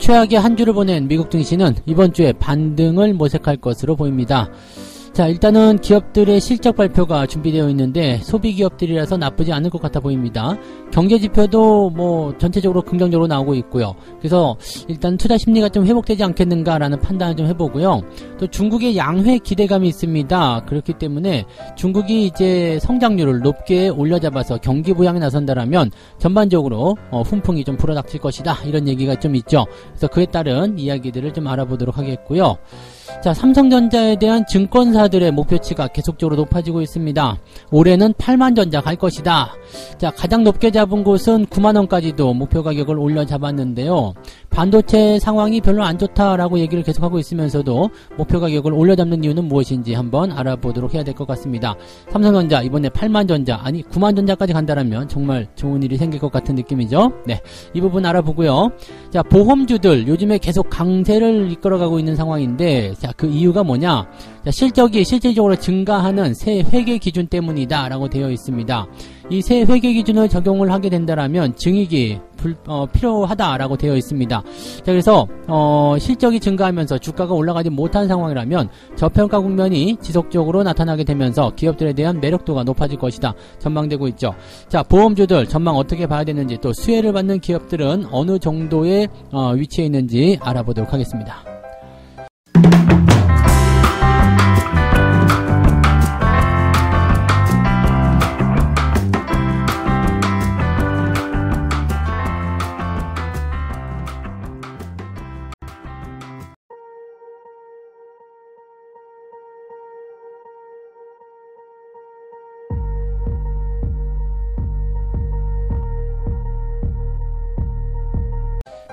최악의 한 주를 보낸 미국 증시는 이번 주에 반등을 모색할 것으로 보입니다. 자, 일단은 기업들의 실적 발표가 준비되어 있는데 소비 기업들이라서 나쁘지 않을 것 같아 보입니다. 경제 지표도 뭐 전체적으로 긍정적으로 나오고 있고요. 그래서 일단 투자 심리가 좀 회복되지 않겠는가라는 판단을 좀 해보고요. 또 중국의 양회 기대감이 있습니다. 그렇기 때문에 중국이 이제 성장률을 높게 올려잡아서 경기 부양에 나선다라면 전반적으로 훈풍이 좀 불어닥칠 것이다, 이런 얘기가 좀 있죠. 그래서 그에 따른 이야기들을 좀 알아보도록 하겠고요. 자, 삼성전자에 대한 증권사들의 목표치가 계속적으로 높아지고 있습니다. 올해는 8만전자 갈 것이다. 자, 가장 높게 잡은 곳은 9만원까지도 목표 가격을 올려 잡았는데요. 반도체 상황이 별로 안 좋다라고 얘기를 계속하고 있으면서도 목표 가격을 올려 잡는 이유는 무엇인지 한번 알아보도록 해야 될 것 같습니다. 삼성전자 이번에 8만전자, 아니 9만전자까지 간다라면 정말 좋은 일이 생길 것 같은 느낌이죠. 네, 이 부분 알아보고요. 자, 보험주들 요즘에 계속 강세를 이끌어가고 있는 상황인데, 자, 그 이유가 뭐냐? 자, 실적이 실질적으로 증가하는 새 회계 기준 때문이다 라고 되어 있습니다. 이 새 회계 기준을 적용을 하게 된다라면 증익이 필요하다라고 되어 있습니다. 자, 그래서 실적이 증가하면서 주가가 올라가지 못한 상황이라면 저평가 국면이 지속적으로 나타나게 되면서 기업들에 대한 매력도가 높아질 것이다 전망되고 있죠. 자, 보험주들 전망 어떻게 봐야 되는지, 또 수혜를 받는 기업들은 어느 정도의 위치에 있는지 알아보도록 하겠습니다.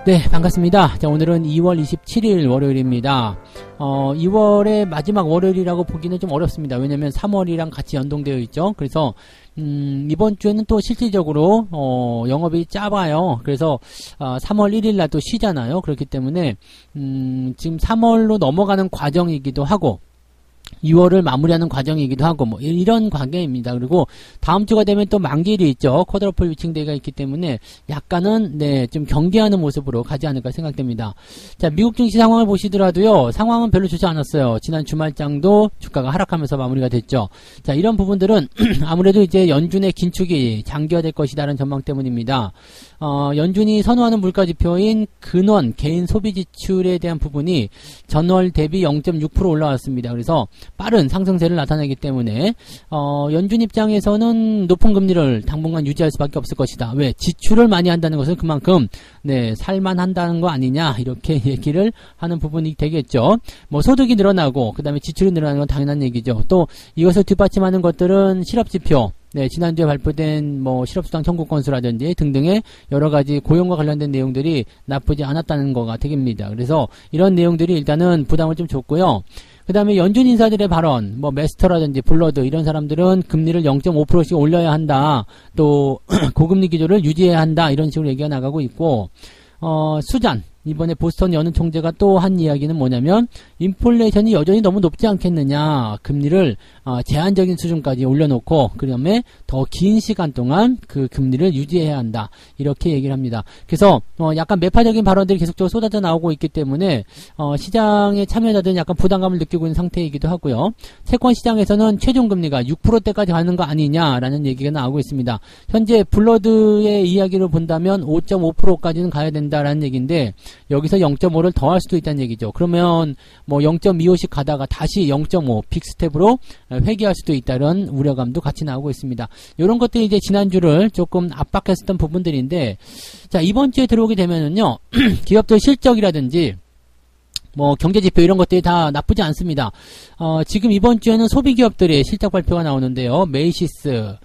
네, 반갑습니다. 자, 오늘은 2월 27일 월요일입니다. 2월의 마지막 월요일이라고 보기는 좀 어렵습니다. 왜냐면 3월이랑 같이 연동되어 있죠. 그래서 이번 주에는 또 실질적으로 영업이 짧아요. 그래서 3월 1일 날 또 쉬잖아요. 그렇기 때문에 지금 3월로 넘어가는 과정이기도 하고 2월을 마무리하는 과정이기도 하고 뭐 이런 관계입니다. 그리고 다음 주가 되면 또 만기일이 있죠. 쿼드러플 위칭데이가 있기 때문에 약간은 좀 경계하는 모습으로 가지 않을까 생각됩니다. 자, 미국 증시 상황을 보시더라도요, 상황은 별로 좋지 않았어요. 지난 주말장도 주가가 하락하면서 마무리가 됐죠. 자, 이런 부분들은 아무래도 이제 연준의 긴축이 장기화될 것이라는 전망 때문입니다. 연준이 선호하는 물가지표인 근원 개인 소비 지출에 대한 부분이 전월 대비 0.6% 올라왔습니다. 그래서 빠른 상승세를 나타내기 때문에 연준 입장에서는 높은 금리를 당분간 유지할 수밖에 없을 것이다. 왜? 지출을 많이 한다는 것은 그만큼 살만한다는 거 아니냐, 이렇게 얘기를 하는 부분이 되겠죠. 뭐 소득이 늘어나고 그 다음에 지출이 늘어나는 건 당연한 얘기죠. 또 이것을 뒷받침하는 것들은 실업지표, 지난주에 발표된 실업수당 청구 건수라든지 등등의 여러가지 고용과 관련된 내용들이 나쁘지 않았다는 거가 되겠습니다. 그래서 이런 내용들이 일단은 부담을 좀 줬고요. 그 다음에 연준 인사들의 발언, 메스터라든지 블러드 이런 사람들은 금리를 0.5%씩 올려야 한다, 또 고금리 기조를 유지해야 한다, 이런 식으로 얘기가 나가고 있고, 수잔, 이번에 보스턴 연은 총재가 또 한 이야기는 뭐냐면 인플레이션이 여전히 너무 높지 않겠느냐, 금리를 제한적인 수준까지 올려놓고 그 다음에 더 긴 시간 동안 그 금리를 유지해야 한다, 이렇게 얘기를 합니다. 그래서 약간 매파적인 발언들이 계속적으로 쏟아져 나오고 있기 때문에 시장의 참여자들은 약간 부담감을 느끼고 있는 상태이기도 하고요. 채권 시장에서는 최종금리가 6%대까지 가는 거 아니냐라는 얘기가 나오고 있습니다. 현재 블러드의 이야기를 본다면 5.5%까지는 가야 된다라는 얘기인데 여기서 0.5를 더 할 수도 있다는 얘기죠. 그러면 0.25씩 가다가 다시 0.5 빅스텝으로 회귀할 수도 있다는 우려감도 같이 나오고 있습니다. 이런 것들이 이제 지난주를 조금 압박했었던 부분들인데, 자, 이번 주에 들어오게 되면은요, 기업들 실적이라든지 경제지표 이런 것들이 다 나쁘지 않습니다. 지금 이번 주에는 소비기업들의 실적 발표가 나오는데요. 메이시스,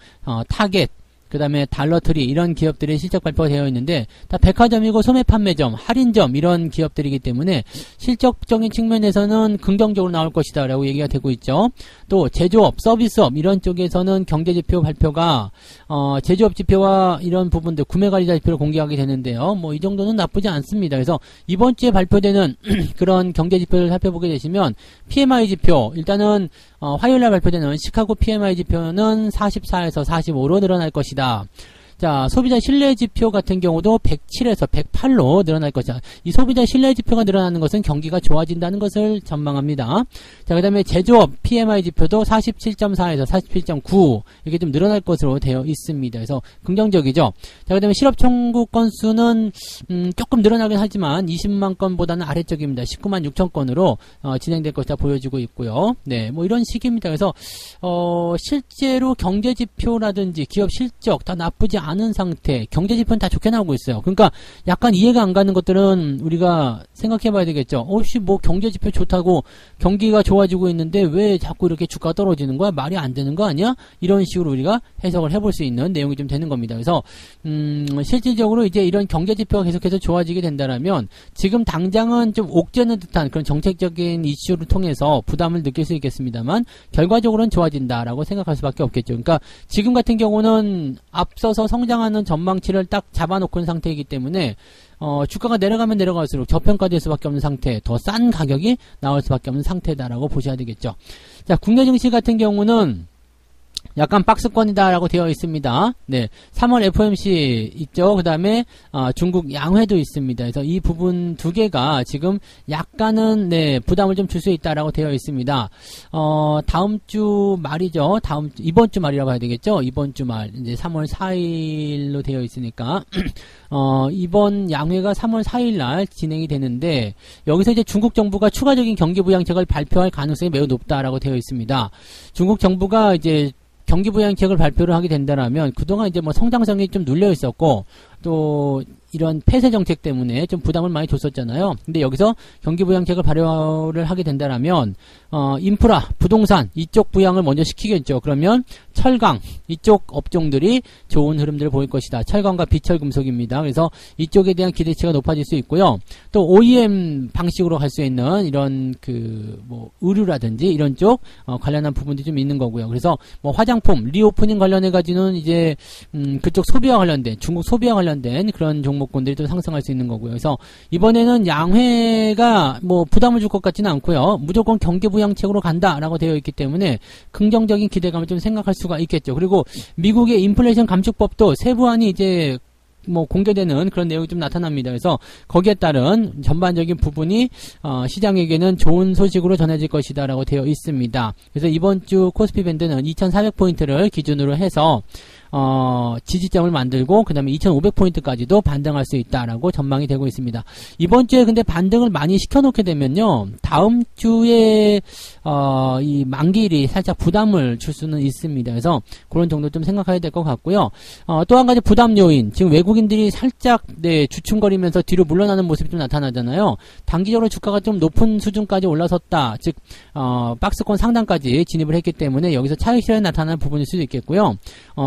타겟, 그 다음에 달러트리 이런 기업들의 실적 발표가 되어 있는데 다 백화점이고 소매 판매점, 할인점 이런 기업들이기 때문에 실적적인 측면에서는 긍정적으로 나올 것이다 라고 얘기가 되고 있죠. 또 제조업, 서비스업 이런 쪽에서는 경제지표 발표가 제조업 지표와 이런 부분들 구매관리자 지표를 공개하게 되는데요. 이 정도는 나쁘지 않습니다. 그래서 이번 주에 발표되는 그런 경제지표를 살펴보게 되시면 PMI 지표, 일단은 화요일날 발표되는 시카고 PMI 지표는 44에서 45로 늘어날 것이다. 자, 소비자 신뢰 지표 같은 경우도 107에서 108로 늘어날 것이다. 이 소비자 신뢰 지표가 늘어나는 것은 경기가 좋아진다는 것을 전망합니다. 자, 그 다음에 제조업 PMI 지표도 47.4에서 47.9 이렇게 좀 늘어날 것으로 되어 있습니다. 그래서 긍정적이죠. 자, 그 다음에 실업 청구 건수는 조금 늘어나긴 하지만 20만 건보다는 아래쪽입니다. 19만 6천 건으로 진행될 것이다 보여지고 있고요. 네, 뭐 이런 식입니다. 그래서 실제로 경제 지표라든지 기업 실적 다 나쁘지 않은 상태, 경제 지표는 다 좋게 나오고 있어요. 그러니까 약간 이해가 안 가는 것들은 우리가 생각해 봐야 되겠죠. 혹시 뭐 경제 지표 좋다고 경기가 좋아지고 있는데 왜 자꾸 이렇게 주가가 떨어지는 거야? 말이 안 되는 거 아니야? 이런 식으로 우리가 해석을 해볼 수 있는 내용이 좀 되는 겁니다. 그래서 실질적으로 이제 이런 경제 지표가 계속해서 좋아지게 된다라면 지금 당장은 좀 옥죄는 듯한 그런 정책적인 이슈를 통해서 부담을 느낄 수 있겠습니다만 결과적으로는 좋아진다라고 생각할 수밖에 없겠죠. 그러니까 지금 같은 경우는 앞서서 성장하는 전망치를 딱 잡아놓고 있는 상태이기 때문에 주가가 내려가면 내려갈수록 저평가될 수밖에 없는 상태, 더 싼 가격이 나올 수밖에 없는 상태다라고 보셔야 되겠죠. 자, 국내 증시 같은 경우는 약간 박스권이다라고 되어 있습니다. 네, 3월 FOMC 있죠. 그 다음에 중국 양회도 있습니다. 그래서 이 부분 두 개가 지금 약간은 네 부담을 좀 줄 수 있다라고 되어 있습니다. 다음 주 말이죠. 이번 주 말이라고 해야 되겠죠. 이번 주 말 이제 3월 4일로 되어 있으니까 이번 양회가 3월 4일 날 진행이 되는데 여기서 이제 중국 정부가 추가적인 경기 부양책을 발표할 가능성이 매우 높다라고 되어 있습니다. 중국 정부가 이제 경기 부양책을 발표를 하게 된다라면 그동안 이제 뭐 성장성이 좀 눌려 있었고 또 이런 폐쇄 정책 때문에 좀 부담을 많이 줬었잖아요. 근데 여기서 경기 부양책을 발효를 하게 된다라면 인프라, 부동산 이쪽 부양을 먼저 시키겠죠. 그러면 철강 이쪽 업종들이 좋은 흐름들을 보일 것이다. 철강과 비철 금속입니다. 그래서 이쪽에 대한 기대치가 높아질 수 있고요. 또 OEM 방식으로 갈 수 있는 이런 뭐 의류라든지 이런 쪽 관련한 부분들이 좀 있는 거고요. 그래서 뭐 화장품 리오프닝 관련해 가지고는 이제 그쪽 소비와 관련된 중국 소비와 관련된 그런 종목군들이 또 상승할 수 있는 거고요. 그래서 이번에는 양회가 뭐 부담을 줄 것 같지는 않고요. 무조건 경기 부양책으로 간다라고 되어 있기 때문에 긍정적인 기대감을 좀 생각할 수가 있겠죠. 그리고 미국의 인플레이션 감축법도 세부안이 이제 뭐 공개되는 그런 내용이 좀 나타납니다. 그래서 거기에 따른 전반적인 부분이 시장에게는 좋은 소식으로 전해질 것이다라고 되어 있습니다. 그래서 이번 주 코스피 밴드는 2,400포인트를 기준으로 해서 지지점을 만들고 그 다음에 2,500포인트까지도 반등할 수 있다라고 전망이 되고 있습니다. 이번 주에 근데 반등을 많이 시켜놓게 되면요, 다음 주에 이 만기일이 살짝 부담을 줄 수는 있습니다. 그래서 그런 정도 좀 생각해야 될 것 같고요. 또 한 가지 부담 요인, 지금 외국인들이 살짝 주춤거리면서 뒤로 물러나는 모습이 좀 나타나잖아요. 단기적으로 주가가 좀 높은 수준까지 올라섰다, 즉 박스권 상단까지 진입을 했기 때문에 여기서 차익 실현이 나타나는 부분일 수도 있겠고요.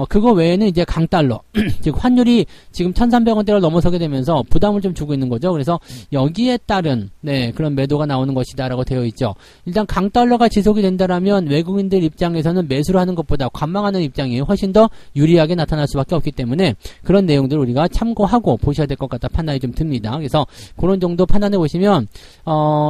그거 외에는 이제 강달러, 즉 환율이 지금 1,300원대를 넘어서게 되면서 부담을 좀 주고 있는 거죠. 그래서 여기에 따른 그런 매도가 나오는 것이다라고 되어 있죠. 일단 강달러가 지속이 된다라면 외국인들 입장에서는 매수를 하는 것보다 관망하는 입장이 훨씬 더 유리하게 나타날 수밖에 없기 때문에 그런 내용들을 우리가 참고하고 보셔야 될 것 같다 판단이 좀 듭니다. 그래서 그런 정도 판단해 보시면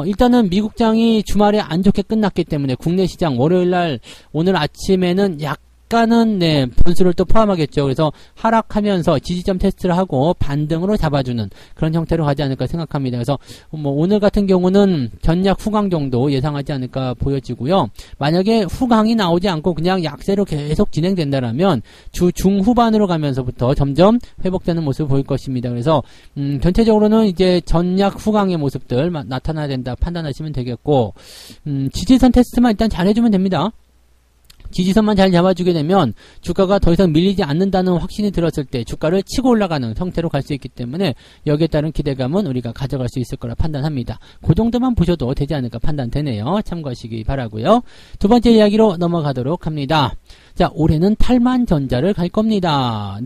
일단은 미국장이 주말에 안 좋게 끝났기 때문에 국내 시장 월요일날 오늘 아침에는 약간은 분수를 또 포함하겠죠. 그래서 하락하면서 지지점 테스트를 하고 반등으로 잡아주는 그런 형태로 가지 않을까 생각합니다. 그래서 뭐 오늘 같은 경우는 전약 후강 정도 예상하지 않을까 보여지고요. 만약에 후강이 나오지 않고 그냥 약세로 계속 진행된다라면 주 중후반으로 가면서부터 점점 회복되는 모습을 보일 것입니다. 그래서 전체적으로는 이제 전약 후강의 모습들 나타나야 된다 판단하시면 되겠고, 지지선 테스트만 일단 잘 해주면 됩니다. 지지선만 잘 잡아주게 되면 주가가 더 이상 밀리지 않는다는 확신이 들었을 때 주가를 치고 올라가는 형태로 갈 수 있기 때문에 여기에 따른 기대감은 우리가 가져갈 수 있을 거라 판단합니다. 그 정도만 보셔도 되지 않을까 판단되네요. 참고하시기 바라고요. 두 번째 이야기로 넘어가도록 합니다. 자, 올해는 8만 전자를 갈 겁니다.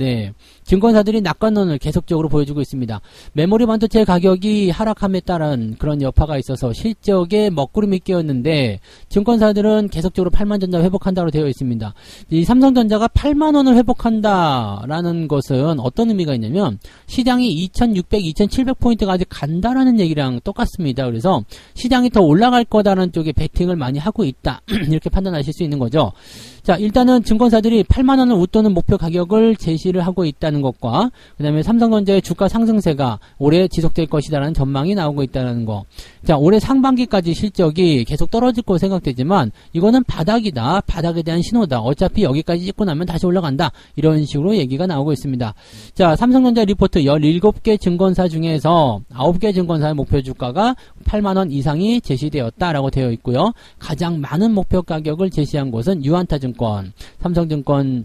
증권사들이 낙관론을 계속적으로 보여주고 있습니다. 메모리 반도체 가격이 하락함에 따른 그런 여파가 있어서 실적에 먹구름이 끼었는데 증권사들은 계속적으로 8만 전자 회복한다고 되어 있습니다. 이 삼성전자가 8만 원을 회복한다라는 것은 어떤 의미가 있냐면 시장이 2,600, 2,700포인트가 아직 간다라는 얘기랑 똑같습니다. 그래서 시장이 더 올라갈 거다라는 쪽에 베팅을 많이 하고 있다. 이렇게 판단하실 수 있는 거죠. 자, 일단은 일단 증권사들이 8만원을 웃도는 목표 가격을 제시를 하고 있다는 것과 그 다음에 삼성전자의 주가 상승세가 올해 지속될 것이다라는 전망이 나오고 있다는 거. 자, 올해 상반기까지 실적이 계속 떨어질 거로 생각되지만 이거는 바닥이다. 바닥에 대한 신호다. 어차피 여기까지 찍고 나면 다시 올라간다. 이런 식으로 얘기가 나오고 있습니다. 자, 삼성전자 리포트 17개 증권사 중에서 9개 증권사의 목표 주가가 8만원 이상이 제시되었다라고 되어 있고요. 가장 많은 목표 가격을 제시한 곳은 유안타증권,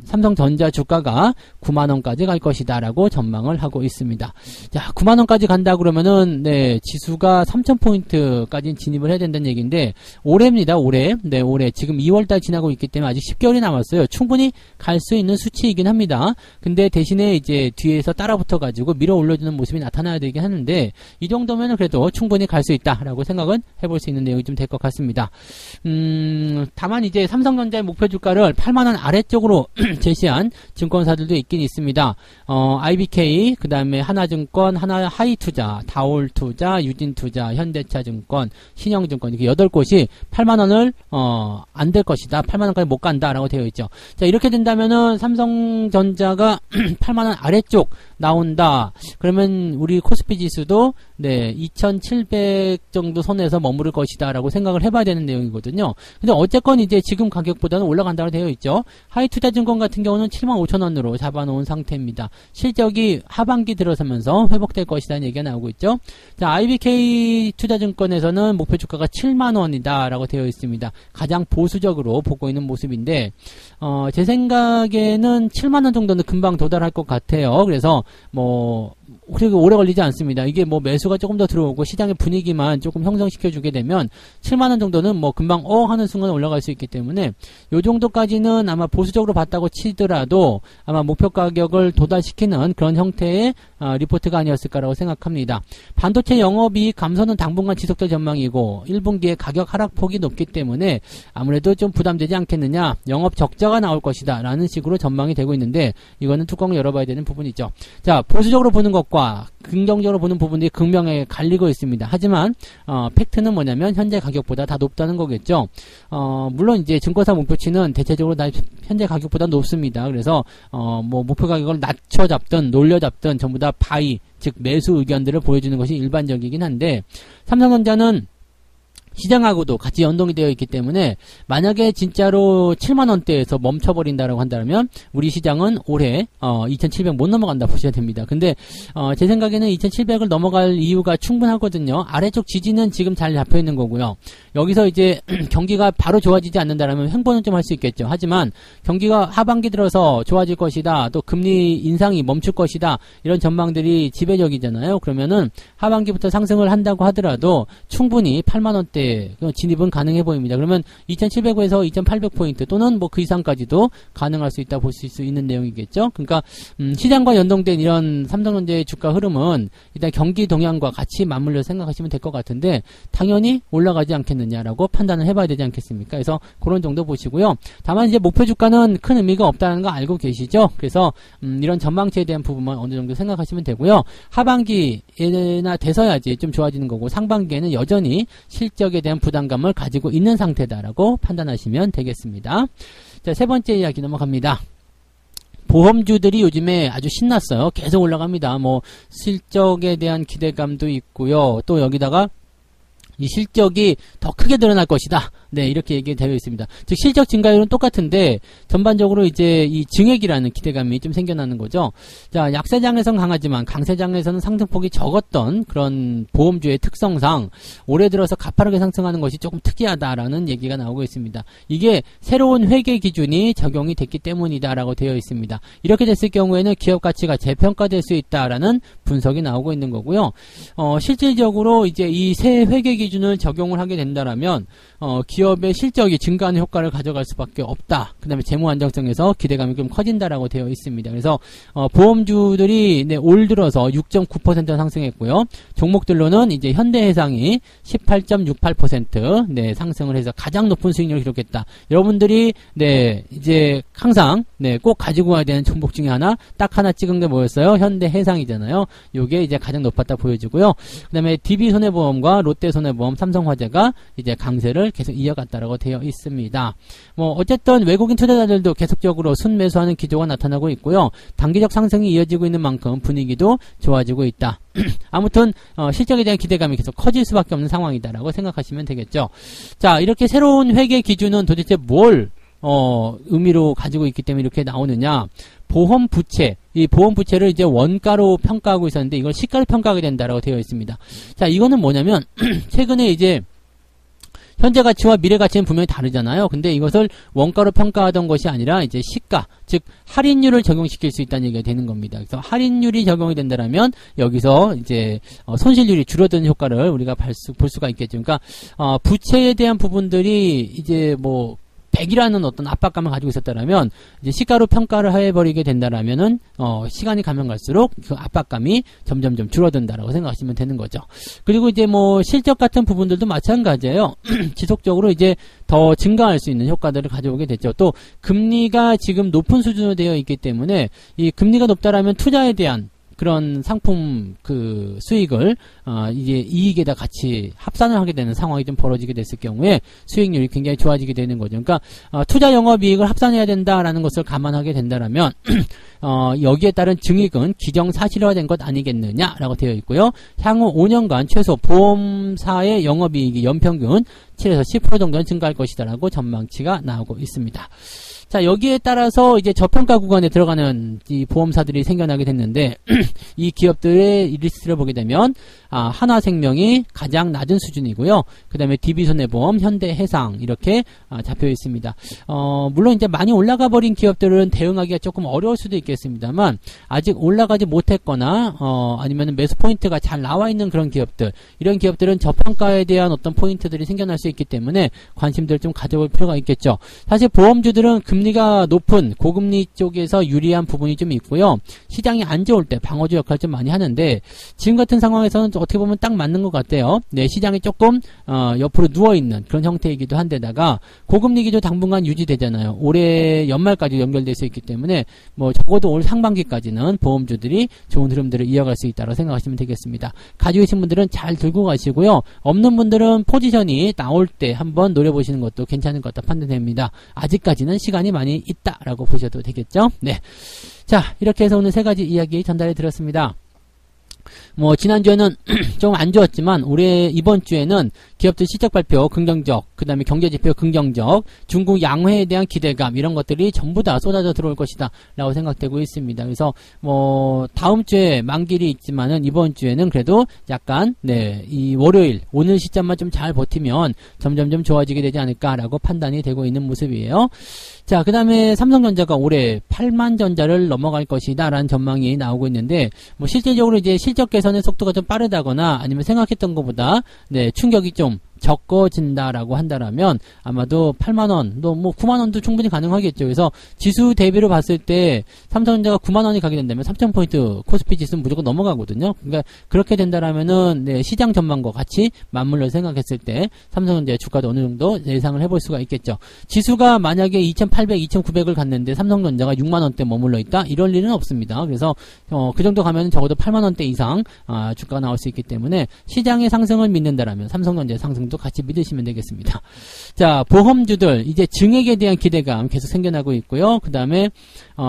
삼성전자 주가가 9만원까지 갈 것이다 라고 전망을 하고 있습니다. 자, 9만원까지 간다 그러면은 네, 지수가 3000포인트까지 진입을 해야 된다는 얘기인데 올해입니다. 올해. 네, 올해 지금 2월달 지나고 있기 때문에 아직 10개월이 남았어요. 충분히 갈 수 있는 수치이긴 합니다. 근데 대신에 이제 뒤에서 따라붙어 가지고 밀어 올려주는 모습이 나타나야 되긴 하는데 이 정도면은 그래도 충분히 갈 수 있다라고 생각은 해볼 수 있는 내용이 좀 될 것 같습니다. 다만 이제 삼성전자의 목표 주가를 8만원 아래쪽으로 제시한 증권사들도 있긴 있습니다. IBK, 그 다음에 하나증권, 하이투자, 다올투자, 유진투자, 현대차증권, 신영증권 이렇게 8곳이 8만원을 안 될 것이다. 8만원까지 못 간다라고 되어 있죠. 자, 이렇게 된다면은 삼성전자가 8만원 아래쪽 나온다. 그러면 우리 코스피 지수도 네, 2700 정도 선에서 머무를 것이다 라고 생각을 해봐야 되는 내용이거든요. 근데 어쨌건 이제 지금 가격보다는 올라간다고 되어 있죠. 하이투자증권 같은 경우는 75,000원으로 잡아놓은 상태입니다. 실적이 하반기 들어서면서 회복될 것이라는 얘기가 나오고 있죠. 자, IBK 투자증권에서는 목표 주가가 7만원이다 라고 되어 있습니다. 가장 보수적으로 보고 있는 모습인데 제 생각에는 7만원 정도는 금방 도달할 것 같아요. 그래서 그리고 오래 걸리지 않습니다. 이게 매수가 조금 더 들어오고 시장의 분위기만 조금 형성시켜주게 되면 7만원 정도는 금방 하는 순간 올라갈 수 있기 때문에 요 정도까지는 아마 보수적으로 봤다고 치더라도 아마 목표 가격을 도달시키는 그런 형태의 리포트가 아니었을까라고 생각합니다. 반도체 영업이익 감소는 당분간 지속될 전망이고 1분기에 가격 하락폭이 높기 때문에 아무래도 좀 부담되지 않겠느냐, 영업 적자가 나올 것이다 라는 식으로 전망이 되고 있는데 이거는 뚜껑을 열어봐야 되는 부분이죠. 자, 보수적으로 보는 것과 긍정적으로 보는 부분들이 극명하게 갈리고 있습니다. 하지만 팩트는 뭐냐면 현재 가격보다 다 높다는 거겠죠. 물론 이제 증권사 목표치는 대체적으로 다 현재 가격보다 높습니다. 그래서 목표 가격을 낮춰 잡든 놀려 잡든 전부 다 바이, 즉 매수 의견들을 보여주는 것이 일반적이긴 한데 삼성전자는 시장하고도 같이 연동이 되어 있기 때문에 만약에 진짜로 7만원대에서 멈춰버린다라고 한다면 우리 시장은 올해 2700 못 넘어간다 보셔야 됩니다. 근데 제 생각에는 2700을 넘어갈 이유가 충분하거든요. 아래쪽 지지는 지금 잘 잡혀있는 거고요. 여기서 이제 경기가 바로 좋아지지 않는다라면 횡보는 좀 할 수 있겠죠. 하지만 경기가 하반기 들어서 좋아질 것이다, 또 금리 인상이 멈출 것이다, 이런 전망들이 지배적이잖아요. 그러면은 하반기부터 상승을 한다고 하더라도 충분히 8만원대 진입은 가능해 보입니다. 그러면 2700에서 2800포인트 또는 그 이상까지도 가능할 수 있다 보실 수 있는 내용이겠죠. 그러니까 시장과 연동된 이런 삼성전자의 주가 흐름은 일단 경기 동향과 같이 맞물려 생각하시면 될 것 같은데 당연히 올라가지 않겠느냐라고 판단을 해봐야 되지 않겠습니까? 그래서 그런 정도 보시고요. 다만 이제 목표 주가는 큰 의미가 없다는 거 알고 계시죠? 그래서 이런 전망치에 대한 부분만 어느 정도 생각하시면 되고요. 하반기에나 돼서야지 좀 좋아지는 거고 상반기에는 여전히 실적에 대한 부담감을 가지고 있는 상태다라고 판단하시면 되겠습니다. 자, 세 번째 이야기 넘어갑니다. 보험주들이 요즘에 아주 신났어요. 계속 올라갑니다. 실적에 대한 기대감도 있고요. 또 여기다가 이 실적이 더 크게 드러날 것이다. 네, 이렇게 얘기되어 있습니다. 즉 실적 증가율은 똑같은데 전반적으로 이제 이 증액이라는 기대감이 좀 생겨나는 거죠. 자, 약세장에선 강하지만 강세장에서는 상승폭이 적었던 그런 보험주의 특성상 올해 들어서 가파르게 상승하는 것이 조금 특이하다라는 얘기가 나오고 있습니다. 이게 새로운 회계 기준이 적용이 됐기 때문이다라고 되어 있습니다. 이렇게 됐을 경우에는 기업 가치가 재평가될 수 있다라는 분석이 나오고 있는 거고요. 실질적으로 이제 이 새 회계 기준을 적용을 하게 된다라면 기업의 실적이 증가하는 효과를 가져갈 수밖에 없다. 그 다음에 재무 안정성에서 기대감이 좀 커진다라고 되어 있습니다. 그래서 보험주들이 올 들어서 6.9% 상승했고요. 종목들로는 이제 현대해상이 18.68% 상승을 해서 가장 높은 수익률을 기록했다. 여러분들이 이제 항상 꼭 가지고 와야 되는 종목 중에 딱 하나 찍은 게 뭐였어요? 현대해상이잖아요. 요게 이제 가장 높았다 보여지고요. 그 다음에 DB손해보험과 롯데손해보험, 삼성화재가 이제 강세를 계속 이어갔다라고 되어 있습니다. 뭐 어쨌든 외국인 투자자들도 계속적으로 순매수하는 기조가 나타나고 있고요. 단기적 상승이 이어지고 있는 만큼 분위기도 좋아지고 있다. 아무튼 실적에 대한 기대감이 계속 커질 수밖에 없는 상황이다라고 생각하시면 되겠죠. 자, 이렇게 새로운 회계 기준은 도대체 뭘 의미로 가지고 있기 때문에 이렇게 나오느냐. 보험 부채, 이 보험 부채를 이제 원가로 평가하고 있었는데 이걸 시가로 평가하게 된다라고 되어 있습니다. 자, 이거는 뭐냐면 최근에 이제 현재 가치와 미래 가치는 분명히 다르잖아요. 근데 이것을 원가로 평가하던 것이 아니라 이제 시가, 즉 할인율을 적용시킬 수 있다는 얘기가 되는 겁니다. 그래서 할인율이 적용이 된다라면 여기서 이제 손실률이 줄어드는 효과를 우리가 볼 수가 있겠죠. 그러니까 부채에 대한 부분들이 이제 뭐 100이라는 어떤 압박감을 가지고 있었다라면 이제 시가로 평가를 해버리게 된다라면은 시간이 가면 갈수록 그 압박감이 점점점 줄어든다라고 생각하시면 되는 거죠. 그리고 이제 뭐 실적 같은 부분들도 마찬가지예요. 지속적으로 이제 더 증가할 수 있는 효과들을 가져오게 됐죠. 또 금리가 지금 높은 수준으로 되어 있기 때문에 이 금리가 높다라면 투자에 대한 그런 상품 그 수익을 이제 이익에다 같이 합산을 하게 되는 상황이 좀 벌어지게 됐을 경우에 수익률이 굉장히 좋아지게 되는 거죠. 그러니까 투자 영업이익을 합산해야 된다라는 것을 감안하게 된다라면 여기에 따른 증익은 기정사실화된 것 아니겠느냐라고 되어 있고요. 향후 5년간 최소 보험사의 영업이익이 연평균 7에서 10% 정도는 증가할 것이다라고 전망치가 나오고 있습니다. 자, 여기에 따라서 이제 저평가 구간에 들어가는 이 보험사들이 생겨나게 됐는데 이 기업들의 리스트를 보게 되면 하나생명이 가장 낮은 수준이고요. 그 다음에 DB손해보험, 현대해상 이렇게 잡혀 있습니다. 물론 이제 많이 올라가 버린 기업들은 대응하기가 조금 어려울 수도 있겠습니다만 아직 올라가지 못했거나 아니면 매수 포인트가 잘 나와 있는 그런 기업들, 이런 기업들은 저평가에 대한 어떤 포인트들이 생겨날 수 있기 때문에 관심들을 좀 가져볼 필요가 있겠죠. 사실 보험주들은 금리가 높은 고금리 쪽에서 유리한 부분이 좀 있고요. 시장이 안 좋을 때 방어주 역할을 좀 많이 하는데 지금 같은 상황에서는 어떻게 보면 딱 맞는 것 같아요. 네, 시장이 조금 옆으로 누워있는 그런 형태이기도 한데다가 고금리 기조 당분간 유지되잖아요. 올해 연말까지 연결될 수 있기 때문에 뭐 적어도 올 상반기까지는 보험주들이 좋은 흐름들을 이어갈 수 있다고 생각하시면 되겠습니다. 가지고 계신 분들은 잘 들고 가시고요. 없는 분들은 포지션이 나올 때 한번 노려보시는 것도 괜찮을 것 같다 판단됩니다. 아직까지는 시간이 많이 있다라고 보셔도 되겠죠. 네. 자, 이렇게 해서 오늘 세 가지 이야기 전달해 드렸습니다. 뭐 지난주에는 좀 안 좋았지만 이번 주에는 기업들 실적 발표 긍정적, 그 다음에 경제지표 긍정적, 중국 양회에 대한 기대감 이런 것들이 전부 다 쏟아져 들어올 것이다 라고 생각되고 있습니다. 그래서 뭐 다음 주에 만길이 있지만은 이번 주에는 그래도 약간 이 월요일 오늘 시점만 좀 잘 버티면 점점점 좋아지게 되지 않을까라고 판단이 되고 있는 모습이에요. 자, 그 다음에 삼성전자가 올해 8만 전자를 넘어갈 것이다 라는 전망이 나오고 있는데 뭐 실질적으로 이제 실적 개선의 속도가 좀 빠르다거나 아니면 생각했던 것보다 충격이 좀 적어진다라고 한다라면 아마도 8만원, 또 뭐 9만원도 충분히 가능하겠죠. 그래서 지수 대비로 봤을 때 삼성전자가 9만원이 가게 된다면 3000포인트 코스피 지수는 무조건 넘어가거든요. 그러니까 그렇게 된다라면은 시장 전망과 같이 맞물려 생각했을 때 삼성전자의 주가도 어느 정도 예상을 해볼 수가 있겠죠. 지수가 만약에 2800, 2900을 갔는데 삼성전자가 6만원대 머물러 있다? 이럴 일은 없습니다. 그래서 그 정도 가면 적어도 8만원대 이상 주가가 나올 수 있기 때문에 시장의 상승을 믿는다라면 삼성전자의 상승도 같이 믿으시면 되겠습니다. 자, 보험주들 이제 증액에 대한 기대감 계속 생겨나고 있고요. 그 다음에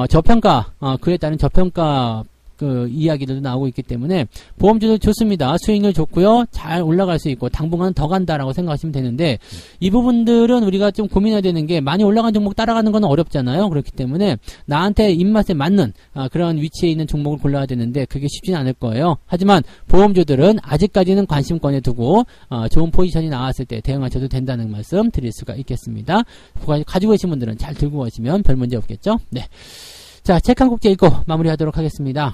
저평가, 그에 따른 저평가 그 이야기들도 나오고 있기 때문에 보험주도 좋습니다. 수익률 좋고요. 잘 올라갈 수 있고 당분간 더 간다라고 생각하시면 되는데 이 부분들은 우리가 좀 고민해야 되는 게 많이 올라간 종목 따라가는 건 어렵잖아요. 그렇기 때문에 나한테 입맛에 맞는 그런 위치에 있는 종목을 골라야 되는데 그게 쉽지는 않을 거예요. 하지만 보험주들은 아직까지는 관심권에 두고 좋은 포지션이 나왔을 때 대응하셔도 된다는 말씀 드릴 수가 있겠습니다. 가지고 계신 분들은 잘 들고 가시면 별 문제 없겠죠. 네. 자, 책 한 곡째 읽고 마무리하도록 하겠습니다.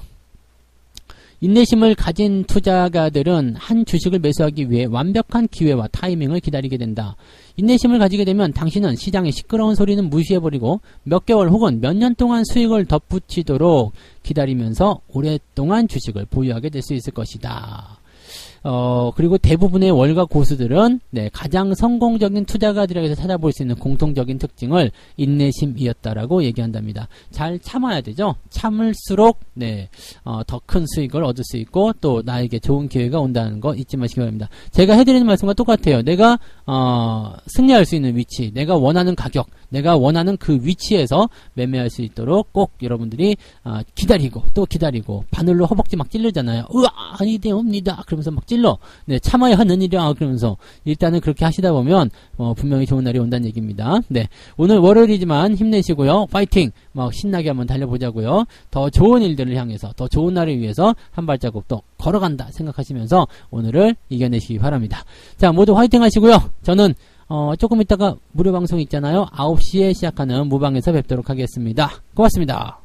인내심을 가진 투자가들은 한 주식을 매수하기 위해 완벽한 기회와 타이밍을 기다리게 된다. 인내심을 가지게 되면 당신은 시장의 시끄러운 소리는 무시해버리고 몇 개월 혹은 몇 년 동안 수익을 덧붙이도록 기다리면서 오랫동안 주식을 보유하게 될 수 있을 것이다. 그리고 대부분의 월가 고수들은 네, 가장 성공적인 투자가들에게서 찾아볼 수 있는 공통적인 특징을 인내심이었다라고 얘기한답니다. 잘 참아야 되죠. 참을수록 네, 더 큰 수익을 얻을 수 있고 또 나에게 좋은 기회가 온다는 거 잊지 마시기 바랍니다. 제가 해드리는 말씀과 똑같아요. 내가 승리할 수 있는 위치, 내가 원하는 가격, 내가 원하는 그 위치에서 매매할 수 있도록 꼭 여러분들이 기다리고 또 기다리고 바늘로 허벅지 막 찔르잖아요. 으아 아니되옵니다. 그러면서 막 찔러. 네, 참아야 하는 일이야. 그러면서 일단은 그렇게 하시다 보면 분명히 좋은 날이 온다는 얘기입니다. 네, 오늘 월요일이지만 힘내시고요. 파이팅! 막 신나게 한번 달려보자고요. 더 좋은 일들을 향해서 더 좋은 날을 위해서 한 발자국 더 걸어간다 생각하시면서 오늘을 이겨내시기 바랍니다. 자, 모두 화이팅 하시고요. 저는 조금 있다가 무료 방송 있잖아요. 9시에 시작하는 무방에서 뵙도록 하겠습니다. 고맙습니다.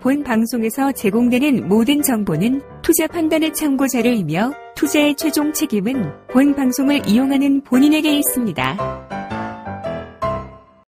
본 방송에서 제공되는 모든 정보는 투자 판단의 참고 자료이며 투자의 최종 책임은 본 방송을 이용하는 본인에게 있습니다.